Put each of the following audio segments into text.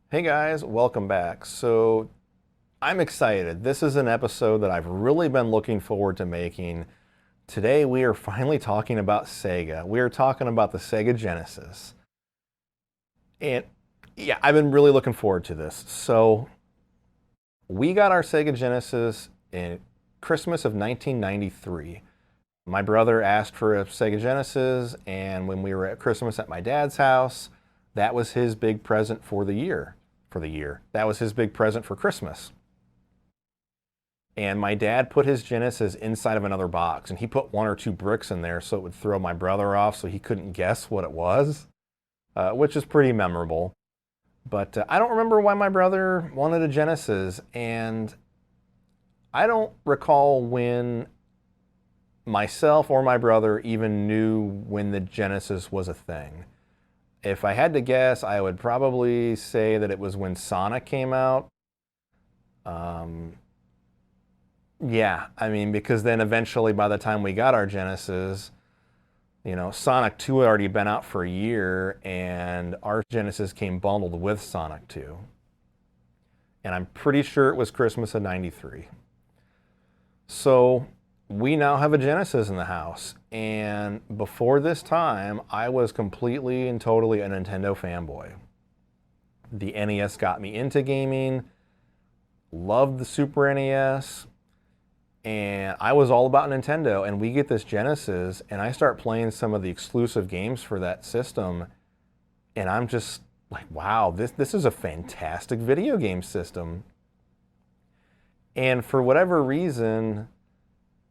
Hey guys, welcome back. So I'm excited. This is an episode that I've really been looking forward to making. Today we are finally talking about Sega. We are talking about the Sega Genesis. And yeah, I've been really looking forward to this. So we got our Sega Genesis in Christmas of 1993. My brother asked for a Sega Genesis, and when we were at Christmas at my dad's house, that was his big present for the year. That was his big present for Christmas. And my dad put his Genesis inside of another box, and he put one or two bricks in there so it would throw my brother off so he couldn't guess what it was, which is pretty memorable. But I don't remember why my brother wanted a Genesis, and I don't recall when myself or my brother even knew when the Genesis was a thing. If I had to guess, I would probably say that it was when Sonic came out. Yeah, I mean, because then eventually by the time we got our Genesis, Sonic 2 had already been out for a year, and our Genesis came bundled with Sonic 2. And I'm pretty sure it was Christmas of '93. So we now have a Genesis in the house. And before this time, I was completely and totally a Nintendo fanboy. The NES got me into gaming, loved the Super NES, and I was all about Nintendo. And we get this Genesis, and I start playing some of the exclusive games for that system, and I'm just like, wow, this is a fantastic video game system. And for whatever reason,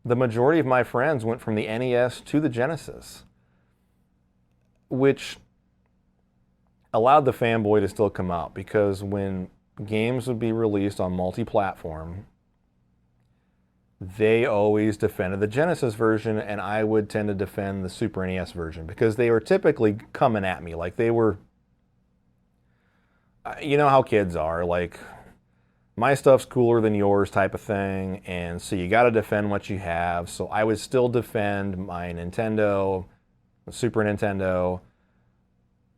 the majority of my friends went from the NES to the Genesis, which allowed the fanboy to still come out, because when games would be released on multi-platform, they always defended the Genesis version, and I would tend to defend the Super NES version because they were typically coming at me like they were, you know how kids are, like, my stuff's cooler than yours type of thing, and so you got to defend what you have. So I would still defend my Nintendo, Super Nintendo,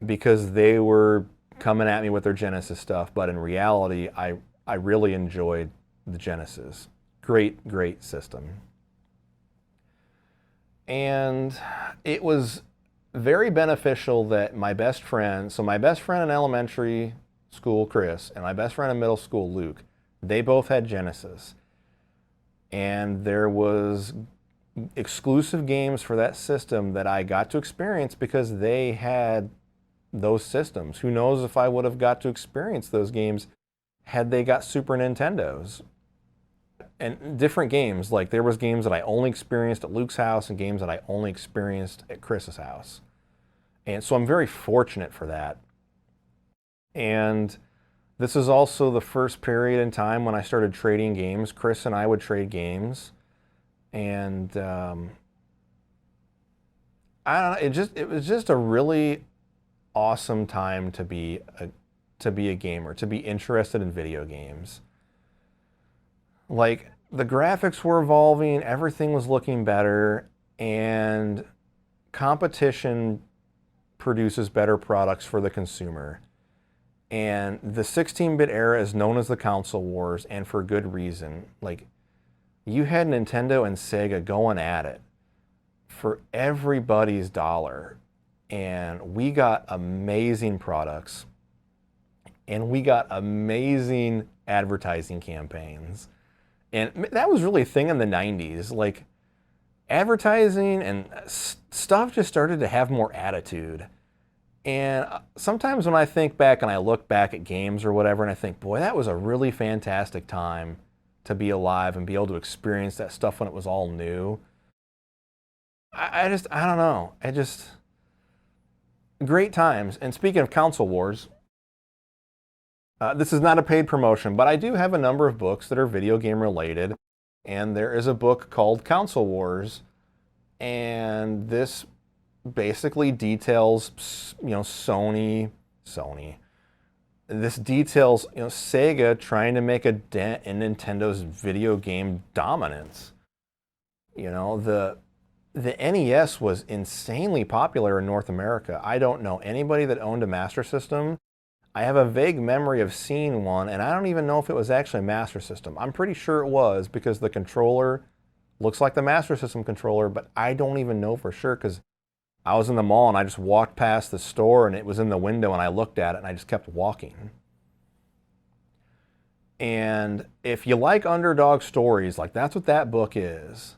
because they were coming at me with their Genesis stuff. But in reality, I really enjoyed the Genesis. Great system. And it was very beneficial that my best friend in elementary school, Chris, and my best friend in middle school, Luke, they both had Genesis. And there was exclusive games for that system that I got to experience because they had those systems. Who knows if I would have got to experience those games had they got Super Nintendos. And different games, like there was games that I only experienced at Luke's house and games that I only experienced at Chris's house. And so I'm very fortunate for that. And this is also the first period in time when I started trading games. Chris and I would trade games, and I don't know. It was just a really awesome time to be a gamer, to be interested in video games. Like, the graphics were evolving, everything was looking better, and competition produces better products for the consumer. And the 16-bit era is known as the console wars, and for good reason. Like, you had Nintendo and Sega going at it for everybody's dollar. And we got amazing products. And we got amazing advertising campaigns. And that was really a thing in the 90s. Like, advertising and stuff just started to have more attitude. And sometimes when I think back and I look back at games or whatever, and I think, boy, that was a really fantastic time to be alive and be able to experience that stuff when it was all new. I don't know. Great times. And speaking of console wars, this is not a paid promotion, but I do have a number of books that are video game related. And there is a book called Console Wars. And this basically details, Sony. This details, Sega trying to make a dent in Nintendo's video game dominance. The NES was insanely popular in North America. I don't know anybody that owned a Master System. I have a vague memory of seeing one, and I don't even know if it was actually a Master System. I'm pretty sure it was because the controller looks like the Master System controller, but I don't even know for sure because I was in the mall and I just walked past the store and it was in the window and I looked at it and I just kept walking. And if you like underdog stories, like that's what that book is.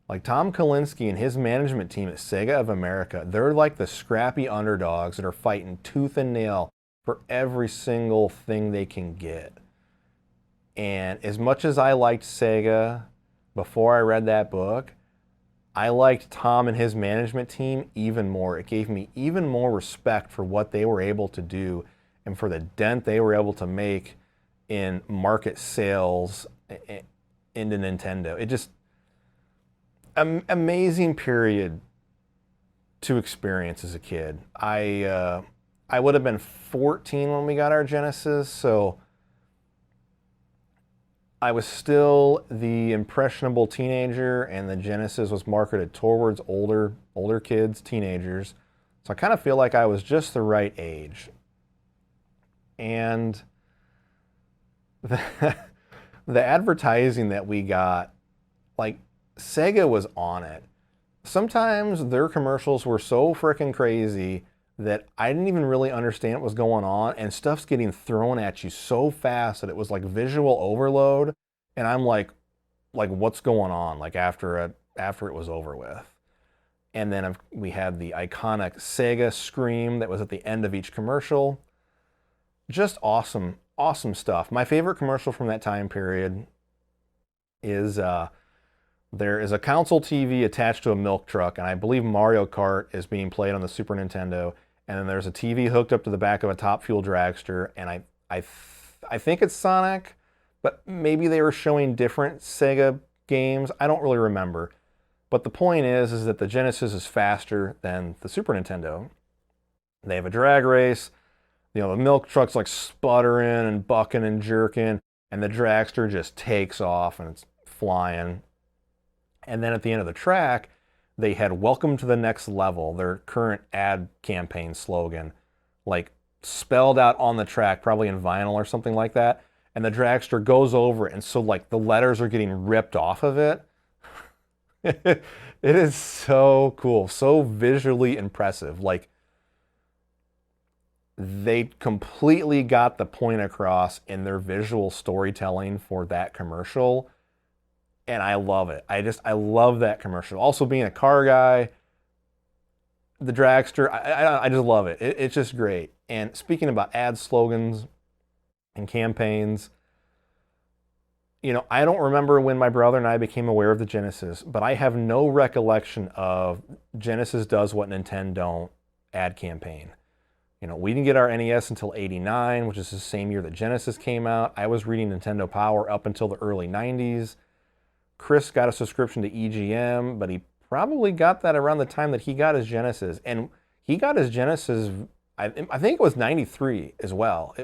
Like Tom Kalinske and his management team at Sega of America, they're like the scrappy underdogs that are fighting tooth and nail for every single thing they can get. And as much as I liked Sega before I read that book, I liked Tom and his management team even more. It gave me even more respect for what they were able to do and for the dent they were able to make in market sales into Nintendo. It just, amazing period to experience as a kid. I would have been 14 when we got our Genesis, so I was still the impressionable teenager, and the Genesis was marketed towards older kids, teenagers. So I kind of feel like I was just the right age. And the advertising that we got, like, Sega was on it. Sometimes their commercials were so freaking crazy that I didn't even really understand what was going on, and stuff's getting thrown at you so fast that it was like visual overload, and I'm like what's going on? Like after it was over with. And then we had the iconic Sega scream that was at the end of each commercial. Just awesome stuff. My favorite commercial from that time period is there is a console TV attached to a milk truck, and I believe Mario Kart is being played on the Super Nintendo. And then there's a TV hooked up to the back of a Top Fuel dragster, and I think it's Sonic, but maybe they were showing different Sega games. I don't really remember. But the point is that the Genesis is faster than the Super Nintendo. They have a drag race. You know, the milk truck's like sputtering and bucking and jerking, and the dragster just takes off and it's flying. And then at the end of the track, they had "Welcome to the Next Level," their current ad campaign slogan, like spelled out on the track, probably in vinyl or something like that. And the dragster goes over it, and so like the letters are getting ripped off of it. It is so cool, so visually impressive. Like, they completely got the point across in their visual storytelling for that commercial. And I love it. I love that commercial. Also, being a car guy, the dragster, I just love it. It's just great. And speaking about ad slogans and campaigns, you know, I don't remember when my brother and I became aware of the Genesis, but I have no recollection of Genesis does what Nintendo don't ad campaign. You know, we didn't get our NES until '89, which is the same year that Genesis came out. I was reading Nintendo Power up until the early '90s. Chris got a subscription to EGM, but he probably got that around the time that he got his Genesis. And he got his Genesis, I think it was '93 as well.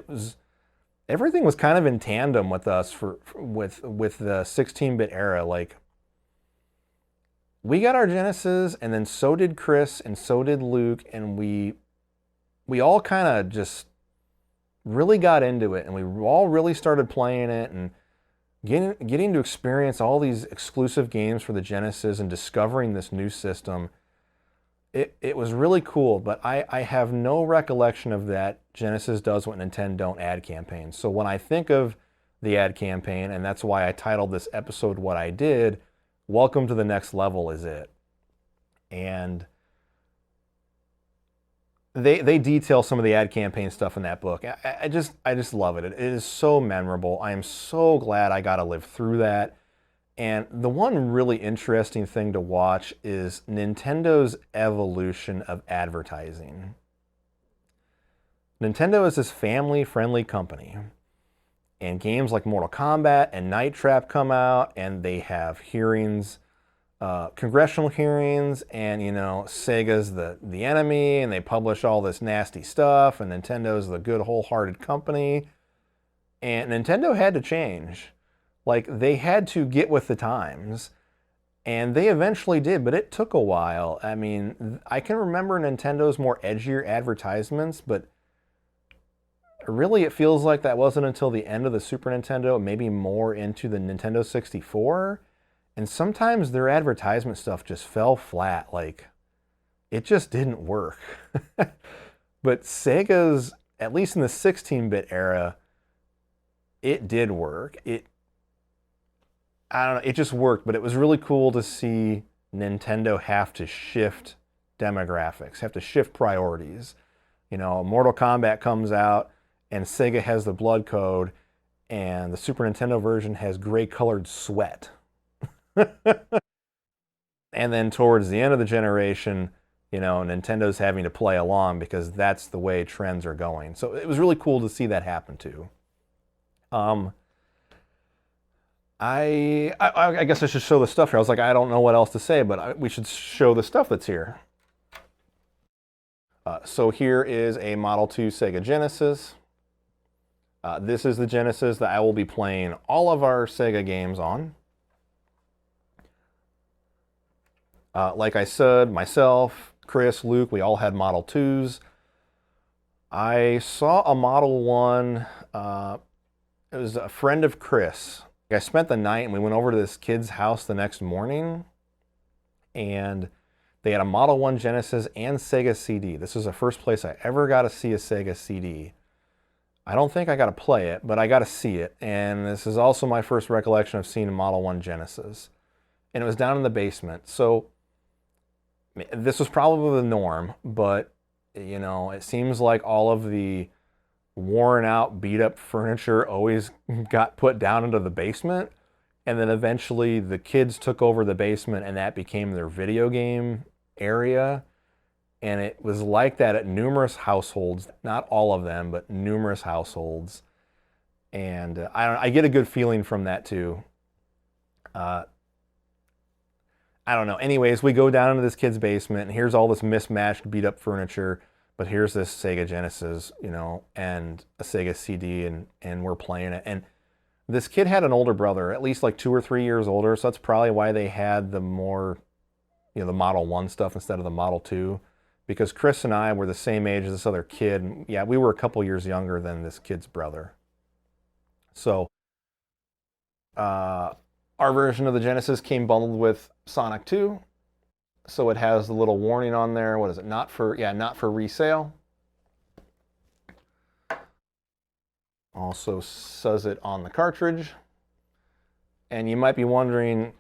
Everything was kind of in tandem with us with the 16-bit era. Like, we got our Genesis, and then so did Chris, and so did Luke, and we all kind of just really got into it, and we all really started playing it, and getting to experience all these exclusive games for the Genesis and discovering this new system. It was really cool, but I have no recollection of that Genesis does what Nintendo don't ad campaign. So when I think of the ad campaign, and that's why I titled this episode what I did, Welcome to the Next Level is it. And they detail some of the ad campaign stuff in that book. I just love it. It is so memorable. I am so glad I got to live through that. And the one really interesting thing to watch is Nintendo's evolution of advertising. Nintendo is this family-friendly company, and games like Mortal Kombat and Night Trap come out, and they have hearings, congressional hearings, and you know, Sega's the enemy, and they publish all this nasty stuff, and Nintendo's the good, wholehearted company. And Nintendo had to change. Like, they had to get with the times, and they eventually did, but it took a while. I mean, I can remember Nintendo's more edgier advertisements, but really it feels like that wasn't until the end of the Super Nintendo, maybe more into the Nintendo 64. And sometimes their advertisement stuff just fell flat. Like, it just didn't work. But Sega's, at least in the 16-bit era, it did work. I don't know, it just worked, but it was really cool to see Nintendo have to shift demographics, have to shift priorities. You know, Mortal Kombat comes out and Sega has the blood code and the Super Nintendo version has gray-colored sweat. And then towards the end of the generation, you know, Nintendo's having to play along because that's the way trends are going. So it was really cool to see that happen too. I guess I should show the stuff here. I was like, I don't know what else to say, but we should show the stuff that's here. So here is a Model 2 Sega Genesis. This is the Genesis that I will be playing all of our Sega games on. Like I said, myself, Chris, Luke, we all had Model 2s. I saw a Model 1. It was a friend of Chris. I spent the night and we went over to this kid's house the next morning, and they had a Model 1 Genesis and Sega CD. This was the first place I ever got to see a Sega CD. I don't think I got to play it, but I got to see it. And this is also my first recollection of seeing a Model 1 Genesis. And it was down in the basement. So this was probably the norm, but you know, it seems like all of the worn out, beat up furniture always got put down into the basement. And then eventually the kids took over the basement and that became their video game area. And it was like that at numerous households, not all of them, but numerous households. And I get a good feeling from that too. I don't know. Anyways, we go down into this kid's basement and here's all this mismatched, beat up furniture. But here's this Sega Genesis, you know, and a Sega CD, and we're playing it. And this kid had an older brother, at least like 2 or 3 years older, so that's probably why they had the more, you know, the Model 1 stuff instead of the Model 2. Because Chris and I were the same age as this other kid. And yeah, we were a couple years younger than this kid's brother. So our version of the Genesis came bundled with Sonic 2. So it has the little warning on there. What is it? Not for resale. Also says it on the cartridge. And you might be wondering,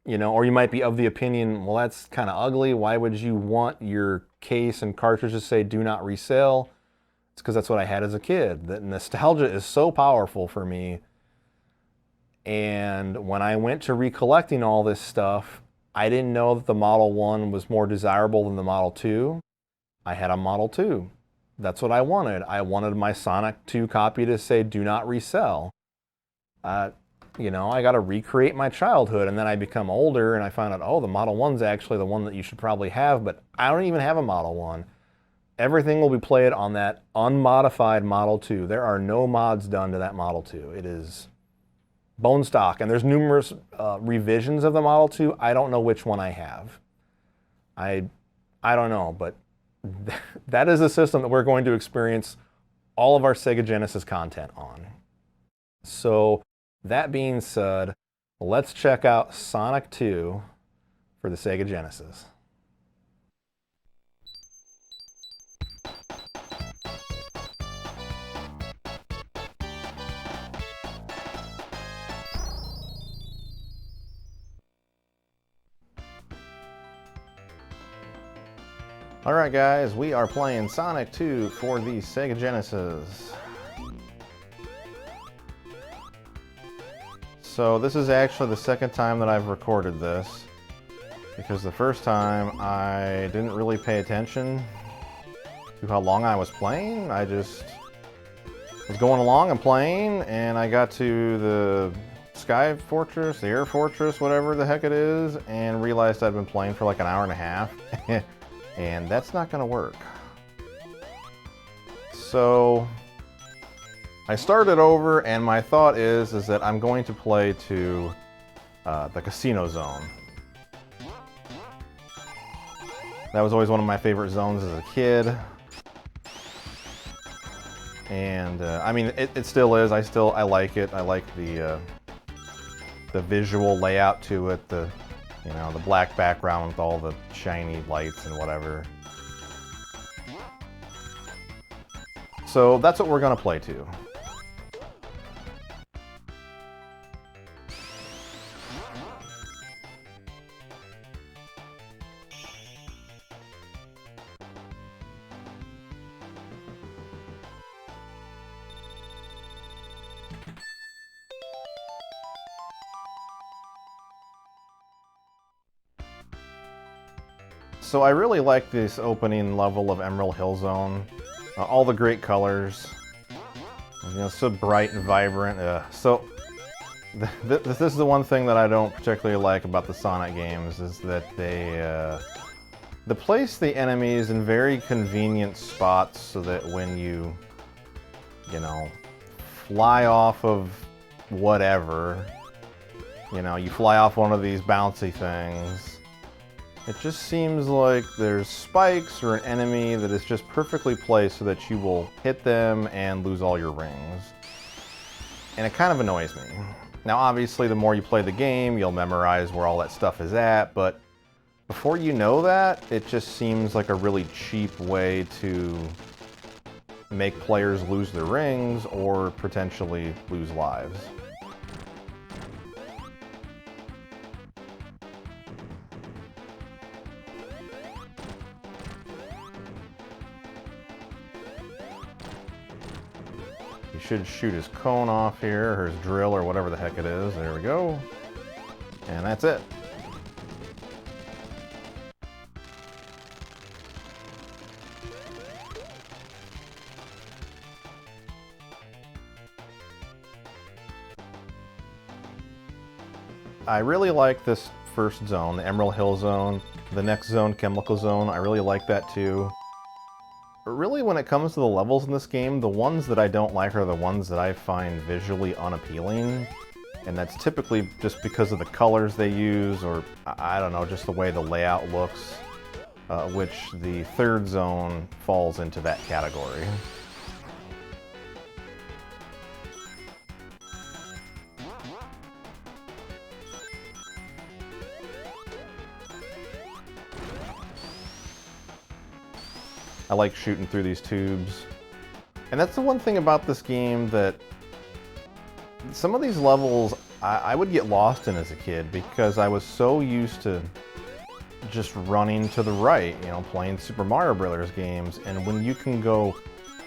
you know, or you might be of the opinion, well, that's kind of ugly. Why would you want your case and cartridge to say do not resell? It's because that's what I had as a kid. That nostalgia is so powerful for me. And when I went to recollecting all this stuff, I didn't know that the Model 1 was more desirable than the Model 2. I had a Model 2. That's what I wanted. I wanted my Sonic 2 copy to say, do not resell. You know, I got to recreate my childhood, and then I become older, and I found out, oh, the Model 1's actually the one that you should probably have, but I don't even have a Model 1. Everything will be played on that unmodified Model 2. There are no mods done to that Model 2. It is bone stock, and there's numerous revisions of the Model 2. I don't know which one I have. I don't know, but that is a system that we're going to experience all of our Sega Genesis content on. So that being said, let's check out Sonic 2 for the Sega Genesis. Alright guys, we are playing Sonic 2 for the Sega Genesis. So this is actually the second time that I've recorded this, because the first time I didn't really pay attention to how long I was playing. I just was going along and playing, and I got to the Sky Fortress, the Air Fortress, whatever the heck it is, and realized I'd been playing for like an hour and a half. And that's not going to work. So I started over, and my thought is that I'm going to play to the Casino Zone. That was always one of my favorite zones as a kid. And I mean, it still is. I like it. I like the visual layout to it. The black background with all the shiny lights and whatever. So that's what we're gonna play to. So I really like this opening level of Emerald Hill Zone. All the great colors, so bright and vibrant. This is the one thing that I don't particularly like about the Sonic games, is that they place the enemies in very convenient spots so that when you fly off of whatever, you fly off one of these bouncy things, it just seems like there's spikes or an enemy that is just perfectly placed so that you will hit them and lose all your rings. And it kind of annoys me. Now obviously the more you play the game, you'll memorize where all that stuff is at, but before you know that, it just seems like a really cheap way to make players lose their rings or potentially lose lives. Should shoot his cone off here, or his drill, or whatever the heck it is. There we go. And that's it. I really like this first zone, the Emerald Hill Zone. The next zone, Chemical Zone, I really like that too. Really, when it comes to the levels in this game, the ones that I don't like are the ones that I find visually unappealing. And that's typically just because of the colors they use, or I don't know, just the way the layout looks, which the third zone falls into that category. I like shooting through these tubes. And that's the one thing about this game, that some of these levels I would get lost in as a kid because I was so used to just running to the right, playing Super Mario Brothers games. And when you can go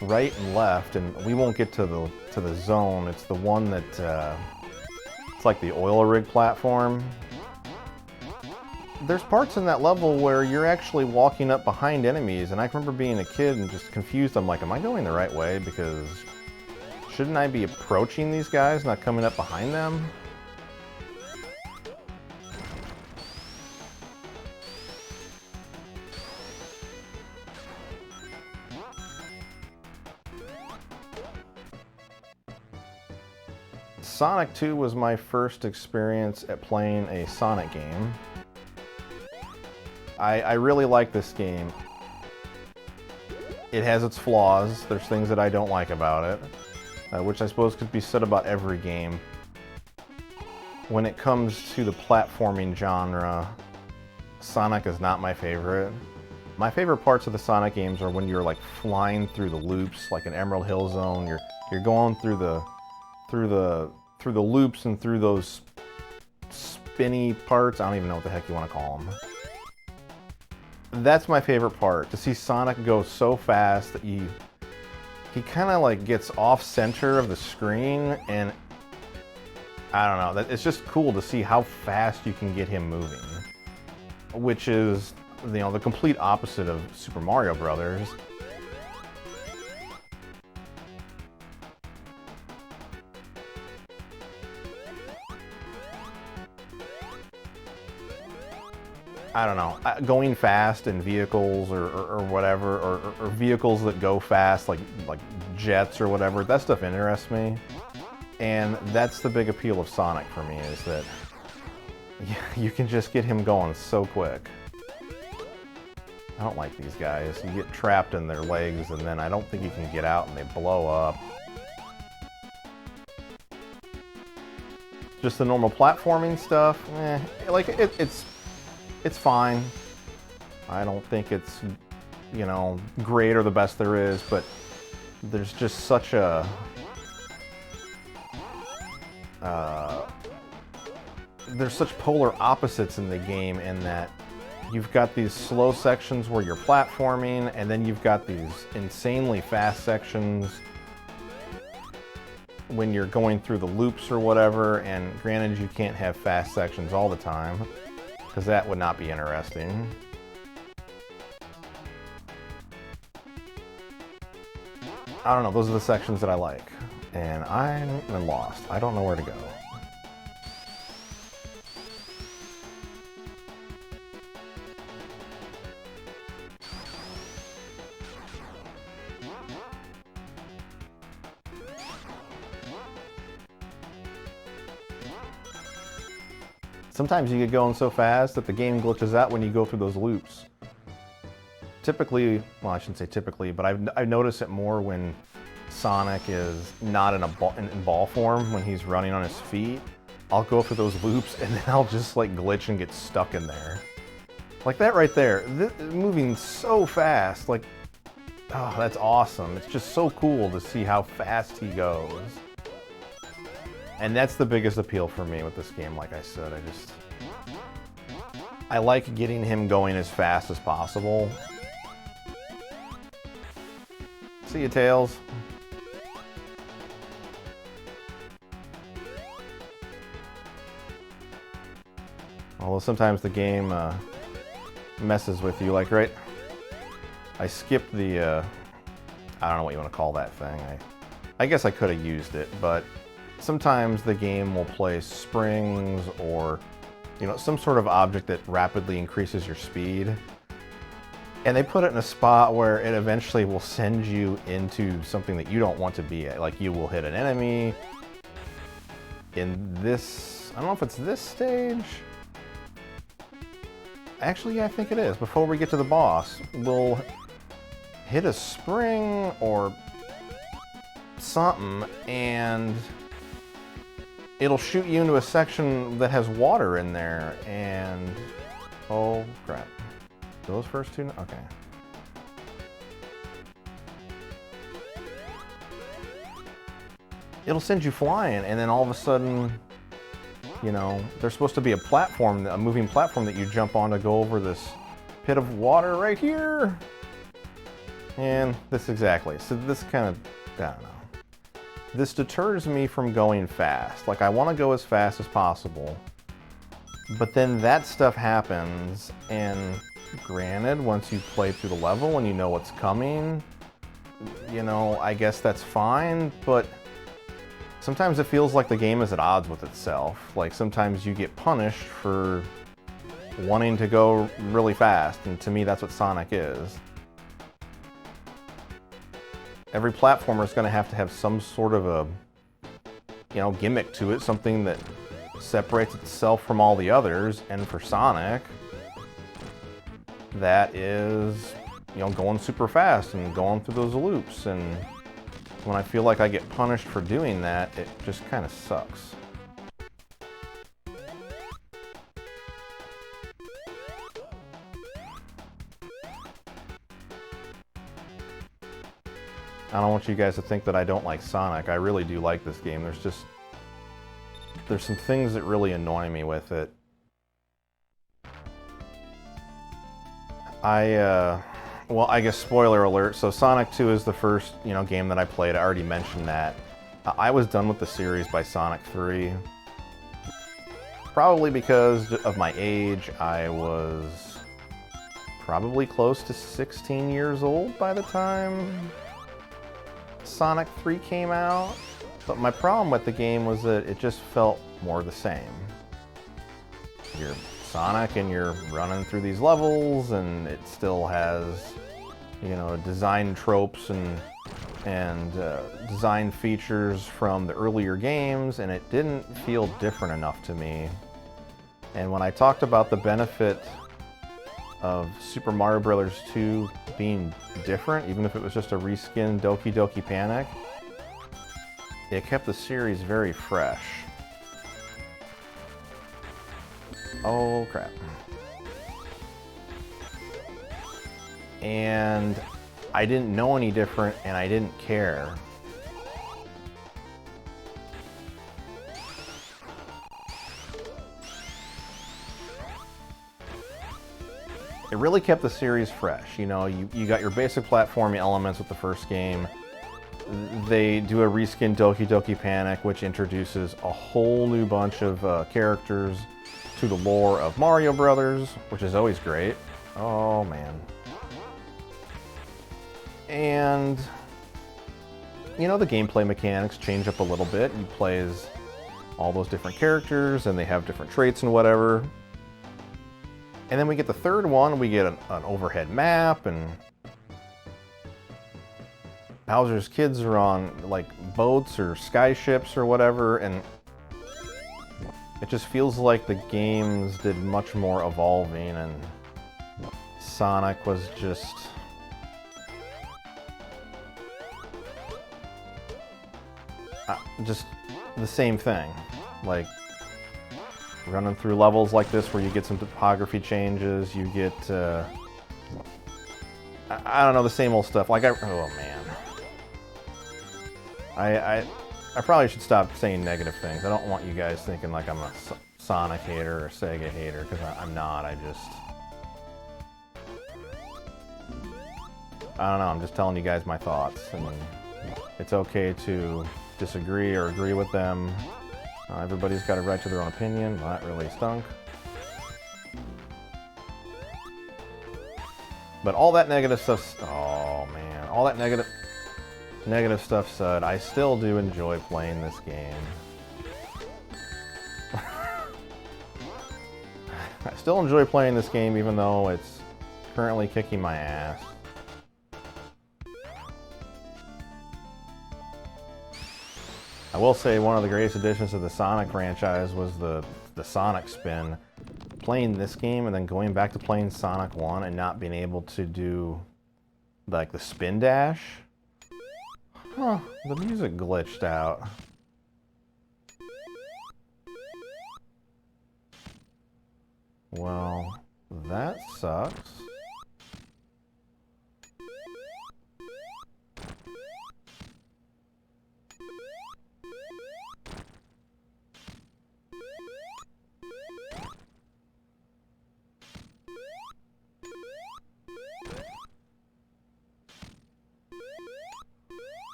right and left, and we won't get to the zone, it's the one that it's like the oil rig platform. There's parts in that level where you're actually walking up behind enemies, and I remember being a kid and just confused. I'm like, am I going the right way? Because shouldn't I be approaching these guys, not coming up behind them? Sonic 2 was my first experience at playing a Sonic game. I really like this game. It has its flaws. There's things that I don't like about it, which I suppose could be said about every game. When it comes to the platforming genre, Sonic is not my favorite. My favorite parts of the Sonic games are when you're like flying through the loops, like in Emerald Hill Zone. You're going through the loops and through those spinny parts. I don't even know what the heck you want to call them. That's my favorite part, to see Sonic go so fast that he kind of like gets off center of the screen, and I don't know, it's just cool to see how fast you can get him moving, which is, the complete opposite of Super Mario Brothers. I don't know, going fast in vehicles or whatever, or vehicles that go fast, like jets or whatever, that stuff interests me. And that's the big appeal of Sonic for me, is that you can just get him going so quick. I don't like these guys. You get trapped in their legs, and then I don't think you can get out, and they blow up. Just the normal platforming stuff, like it's fine. I don't think it's, you know, great or the best there is, but there's just such a there's such polar opposites in the game, in that you've got these slow sections where you're platforming, and then you've got these insanely fast sections when you're going through the loops or whatever. And granted, you can't have fast sections all the time, because that would not be interesting. I don't know, those are the sections that I like. And I'm lost. I don't know where to go. Sometimes you get going so fast that the game glitches out when you go through those loops. Typically, well, I shouldn't say typically, but I've noticed it more when Sonic is not in ball form, when he's running on his feet. I'll go through those loops and then I'll just like glitch and get stuck in there. Like that right there, moving so fast, like, oh, that's awesome. It's just so cool to see how fast he goes. And that's the biggest appeal for me with this game, like I said. I like getting him going as fast as possible. See you, Tails. Although sometimes the game messes with you, like, right? I skipped the, I don't know what you want to call that thing. I guess I could have used it, but sometimes the game will play springs or, you know, some sort of object that rapidly increases your speed. And they put it in a spot where it eventually will send you into something that you don't want to be at. Like, you will hit an enemy in this, I don't know if it's this stage. Actually, yeah, I think it is. Before we get to the boss, we'll hit a spring or something, and it'll shoot you into a section that has water in there, and oh crap. Those first two? Okay. It'll send you flying, and then all of a sudden, you know, there's supposed to be a platform, a moving platform that you jump on to go over this pit of water right here. And this exactly. So this kind of, I don't know. This deters me from going fast. Like, I want to go as fast as possible, but then that stuff happens, and granted, once you play through the level and you know what's coming, you know, I guess that's fine, but sometimes it feels like the game is at odds with itself. Like, sometimes you get punished for wanting to go really fast, and to me that's what Sonic is. Every platformer is going to have some sort of a, you know, gimmick to it, something that separates itself from all the others, and for Sonic, that is, you know, going super fast and going through those loops. And when I feel like I get punished for doing that, it just kind of sucks. I don't want you guys to think that I don't like Sonic. I really do like this game. There's some things that really annoy me with it. Well, I guess spoiler alert. So Sonic 2 is the first, you know, game that I played. I already mentioned that. I was done with the series by Sonic 3. Probably because of my age. I was probably close to 16 years old by the time Sonic 3 came out. But my problem with the game was that it just felt more the same. You're Sonic and you're running through these levels, and it still has, you know, design tropes and design features from the earlier games, and it didn't feel different enough to me. And when I talked about the benefit of Super Mario Bros. 2 being different, even if it was just a reskin Doki Doki Panic. It kept the series very fresh. Oh crap. And I didn't know any different, and I didn't care. It really kept the series fresh. You know, you got your basic platforming elements with the first game. They do a reskin Doki Doki Panic, which introduces a whole new bunch of characters to the lore of Mario Brothers, which is always great. Oh man. And, you know, the gameplay mechanics change up a little bit. You play as all those different characters, and they have different traits and whatever. And then we get the third one, we get an overhead map, and Bowser's kids are on, like, boats or skyships or whatever, and it just feels like the games did much more evolving, and Sonic was just... just the same thing. Like, running through levels like this where you get some topography changes, you get, I don't know, the same old stuff. Like, oh man. I probably should stop saying negative things. I don't want you guys thinking like I'm a Sonic hater or Sega hater, because I'm not. I don't know, I'm just telling you guys my thoughts, and it's okay to disagree or agree with them. Everybody's got a right to their own opinion. Well, that really stunk. But all that negative stuff, oh man, all that negative stuff said, I still do enjoy playing this game. I still enjoy playing this game even though it's currently kicking my ass. I will say one of the greatest additions to the Sonic franchise was the Sonic spin. Playing this game and then going back to playing Sonic 1 and not being able to do like the spin dash. Huh, the music glitched out. Well, that sucks.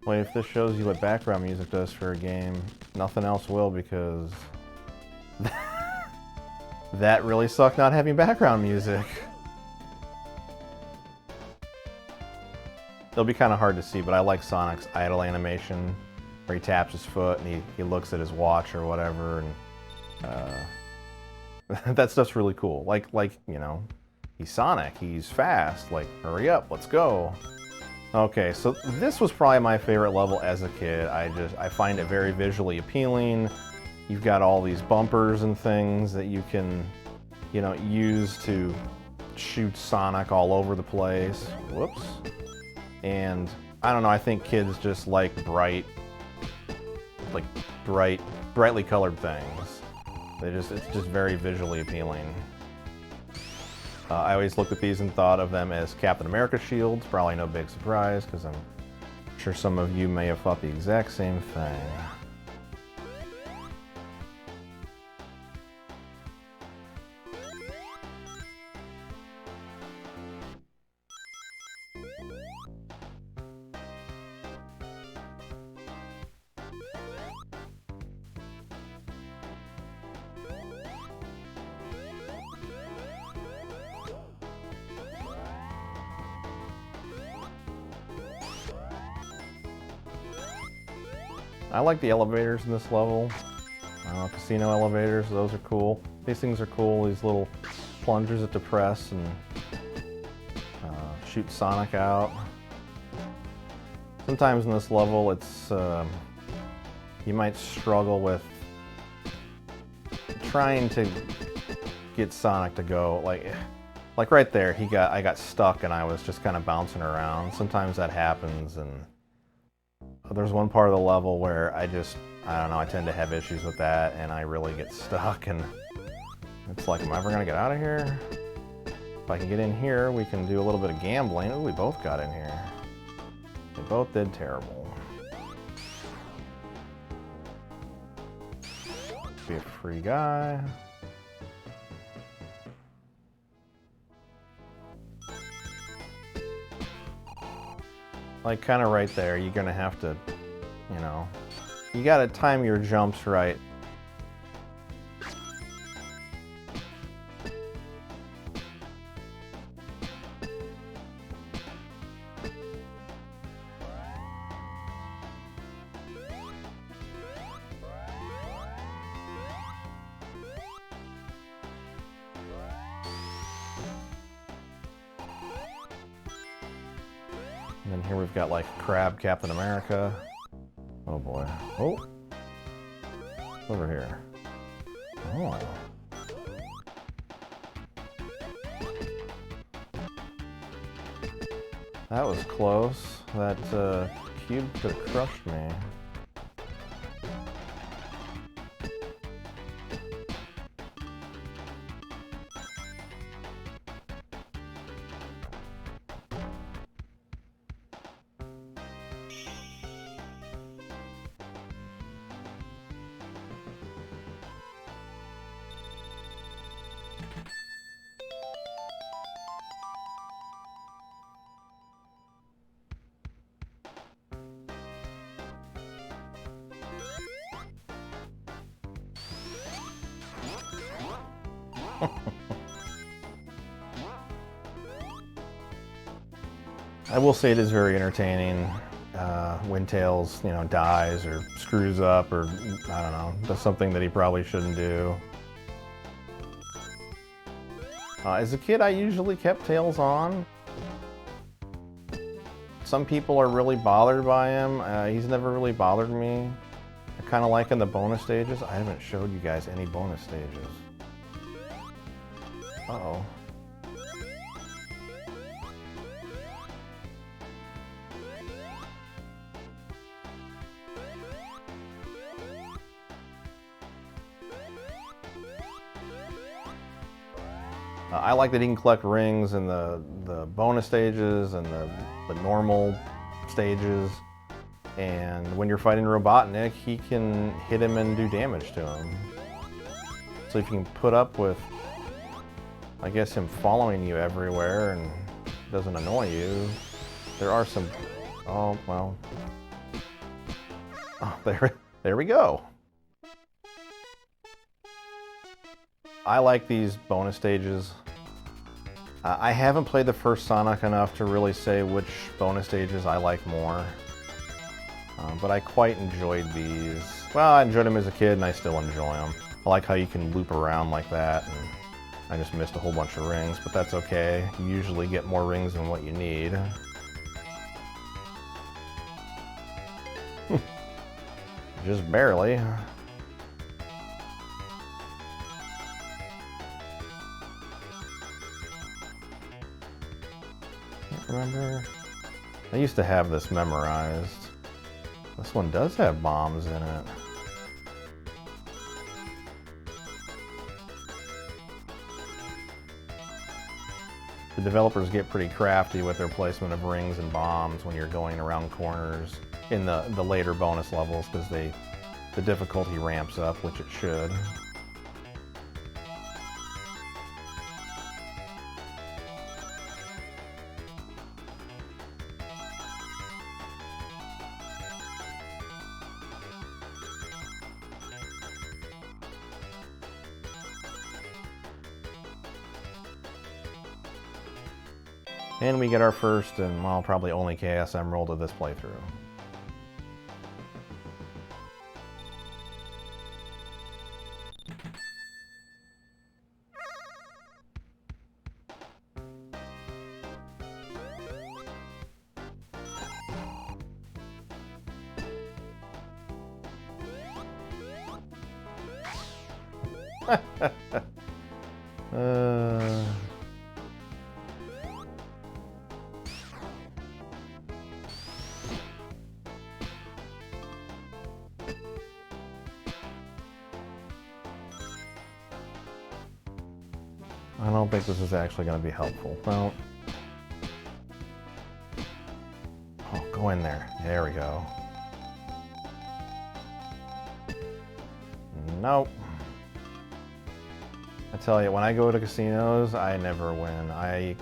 Wait, if this shows you what background music does for a game, nothing else will, because that really sucked not having background music. It'll be kind of hard to see, but I like Sonic's idle animation, where he taps his foot and he looks at his watch or whatever, and that stuff's really cool. Like, you know, he's Sonic, he's fast, like, hurry up, let's go. Okay, so this was probably my favorite level as a kid. I find it very visually appealing. You've got all these bumpers and things that you can, you know, use to shoot Sonic all over the place. Whoops. And I don't know, I think kids just like brightly colored things. It's just very visually appealing. I always looked at these and thought of them as Captain America shields. Probably no big surprise, because I'm sure some of you may have thought the exact same thing. I like the elevators in this level. Casino elevators, those are cool. These things are cool, these little plungers that depress and shoot Sonic out. Sometimes in this level it's, you might struggle with trying to get Sonic to go, like right there, I got stuck and I was just kind of bouncing around. Sometimes that happens, and there's one part of the level where I don't know, I tend to have issues with that, and I really get stuck, and it's like, am I ever gonna get out of here? If I can get in here, we can do a little bit of gambling. Ooh, we both got in here. We both did terrible. Be a free guy. Like, kind of right there, you're gonna have to, you know, you gotta time your jumps right. And then here we've got like Crab Captain America. Oh boy. Oh. Over here. Oh. That was close. That cube could have crushed me. I will say it is very entertaining when Tails, you know, dies or screws up, or I don't know, does something that he probably shouldn't do. As a kid, I usually kept Tails on. Some people are really bothered by him. He's never really bothered me. I kind of like in the bonus stages. I haven't showed you guys any bonus stages. Uh-oh. I like that he can collect rings in the bonus stages and the normal stages. And when you're fighting Robotnik, he can hit him and do damage to him. So if you can put up with, I guess, him following you everywhere and doesn't annoy you, there are some, oh, well, oh, there we go. I like these bonus stages. I haven't played the first Sonic enough to really say which bonus stages I like more. But I quite enjoyed these. Well, I enjoyed them as a kid and I still enjoy them. I like how you can loop around like that, and I just missed a whole bunch of rings, but that's okay. You usually get more rings than what you need. Just barely. Remember? I used to have this memorized. This one does have bombs in it. The developers get pretty crafty with their placement of rings and bombs when you're going around corners in the later bonus levels, because the difficulty ramps up, which it should. And we get our first and, well, probably only Chaos Emerald of this playthrough. I don't think this is actually going to be helpful. Well, oh, go in there. There we go. Nope. I tell you, when I go to casinos, I never win.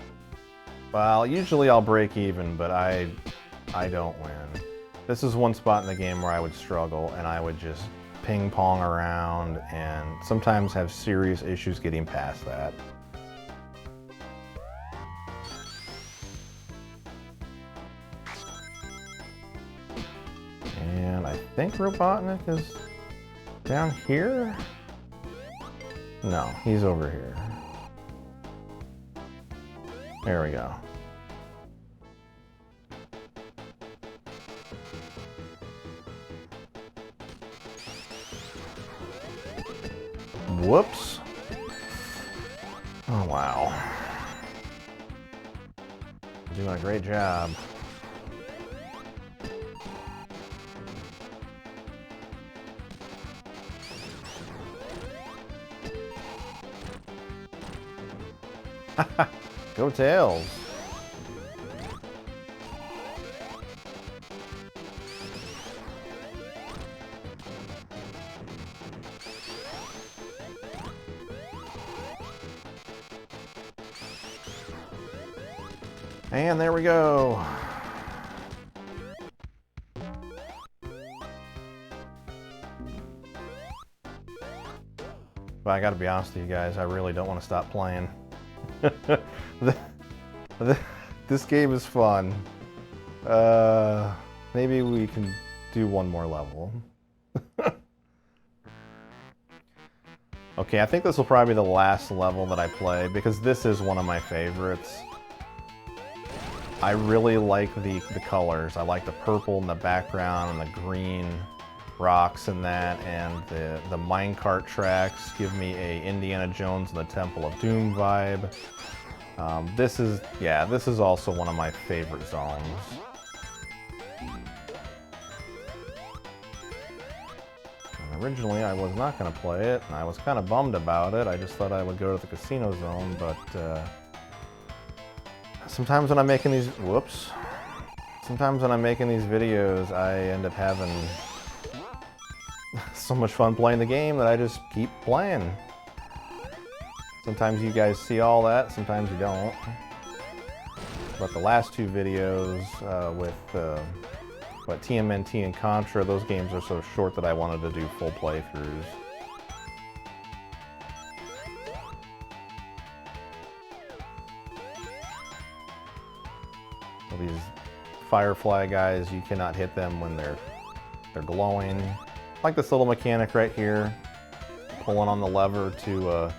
Well, usually I'll break even, but I don't win. This is one spot in the game where I would struggle, and I would just ping pong around, and sometimes have serious issues getting past that. And I think Robotnik is down here? No, he's over here. There we go. Whoops. Oh, wow. Doing a great job. Go Tails! And there we go. But I gotta be honest with you guys, I really don't want to stop playing. This game is fun. Maybe we can do one more level. Okay, I think this will probably be the last level that I play, because this is one of my favorites. I really like the colors. I like the purple in the background and the green rocks in that, and the minecart tracks give me a Indiana Jones and the Temple of Doom vibe. This is also one of my favorite zones. And originally I was not going to play it, and I was kind of bummed about it. I just thought I would go to the casino zone, but sometimes when I'm making these, sometimes when I'm making these videos, I end up having so much fun playing the game that I just keep playing. Sometimes you guys see all that, sometimes you don't. But the last two videos with TMNT and Contra, those games are so short that I wanted to do full playthroughs. So these Firefly guys, you cannot hit them when they're glowing. Like this little mechanic right here, pulling on the lever to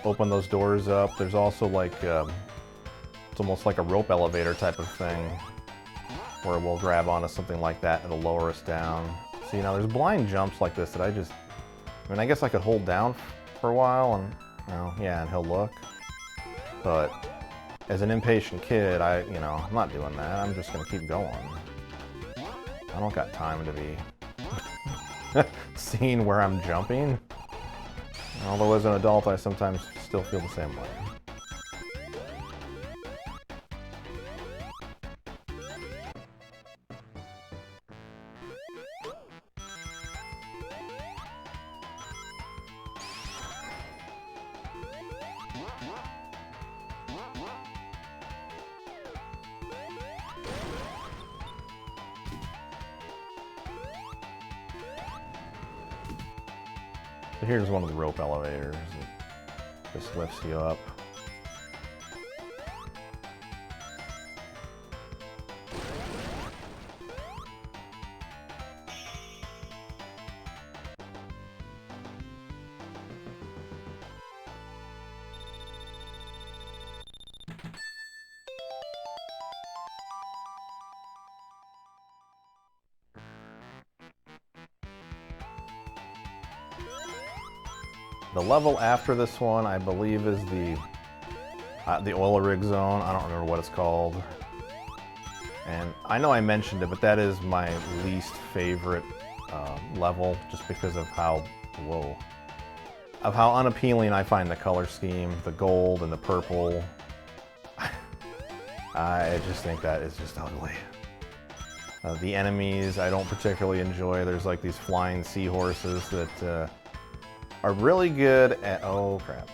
open those doors up. There's also like, it's almost like a rope elevator type of thing, where we'll grab onto something like that and it'll lower us down. So, you know, there's blind jumps like this that I mean, I guess I could hold down for a while and, you know, yeah, and he'll look. But as an impatient kid, I'm not doing that. I'm just gonna keep going. I don't got time to be seeing where I'm jumping. Although as an adult, I sometimes still feel the same way. So here's one of the rope elevators. It just lifts you up. The level after this one, I believe, is the oil rig zone. I don't remember what it's called. And I know I mentioned it, but that is my least favorite level, just because of how, of how unappealing I find the color scheme, the gold and the purple. I just think that is just ugly. The enemies I don't particularly enjoy. There's like these flying seahorses that are really good at, oh crap.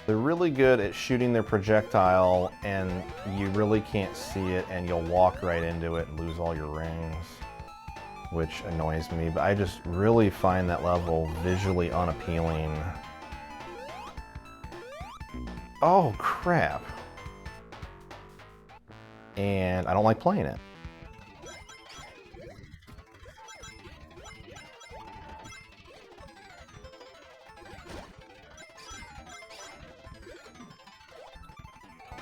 They're really good at shooting their projectile, and you really can't see it, and you'll walk right into it and lose all your rings, which annoys me. But I just really find that level visually unappealing. Oh crap. And I don't like playing it.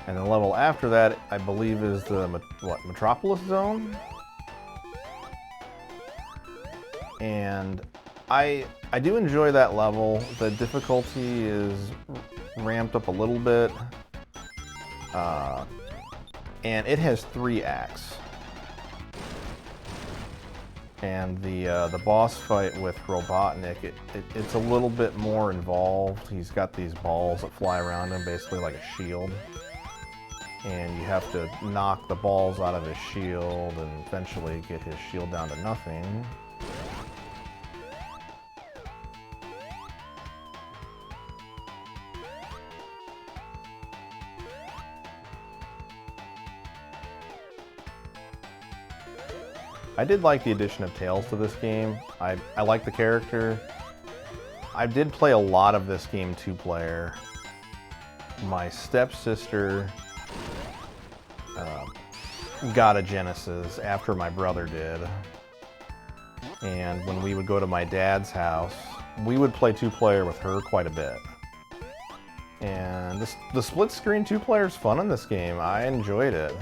And the level after that, I believe, is the, what, Metropolis Zone? And I do enjoy that level. The difficulty is ramped up a little bit. And it has 3 acts. And the boss fight with Robotnik, it's a little bit more involved. He's got these balls that fly around him, basically like a shield. And you have to knock the balls out of his shield and eventually get his shield down to nothing. I did like the addition of Tails to this game. I like the character. I did play a lot of this game 2-player. My stepsister got a Genesis after my brother did. And when we would go to my dad's house, we would play 2-player with her quite a bit. And the split screen 2-player is fun in this game. I enjoyed it.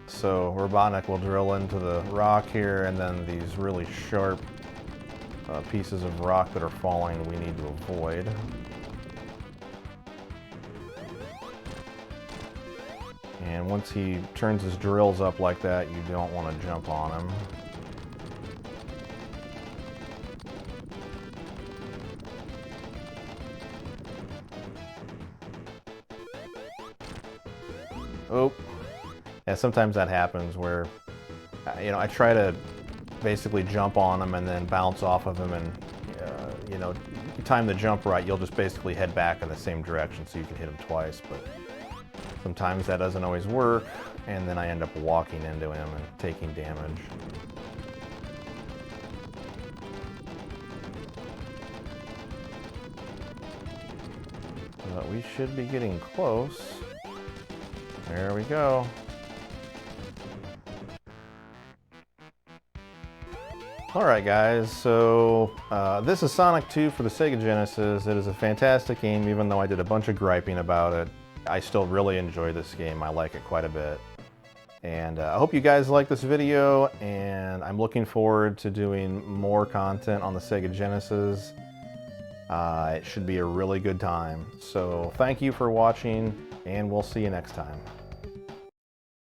So Robotnik will drill into the rock here, and then these really sharp pieces of rock that are falling we need to avoid. And once he turns his drills up like that, you don't want to jump on him. Oh. Yeah, sometimes that happens where, you know, I try to basically jump on him and then bounce off of him, and, you know, you time the jump right, you'll just basically head back in the same direction so you can hit him twice. But sometimes that doesn't always work, and then I end up walking into him and taking damage. But we should be getting close. There we go. Alright guys, so this is Sonic 2 for the Sega Genesis. It is a fantastic game, even though I did a bunch of griping about it. I still really enjoy this game. I like it quite a bit. And I hope you guys like this video, and I'm looking forward to doing more content on the Sega Genesis. It should be a really good time. So thank you for watching, and we'll see you next time.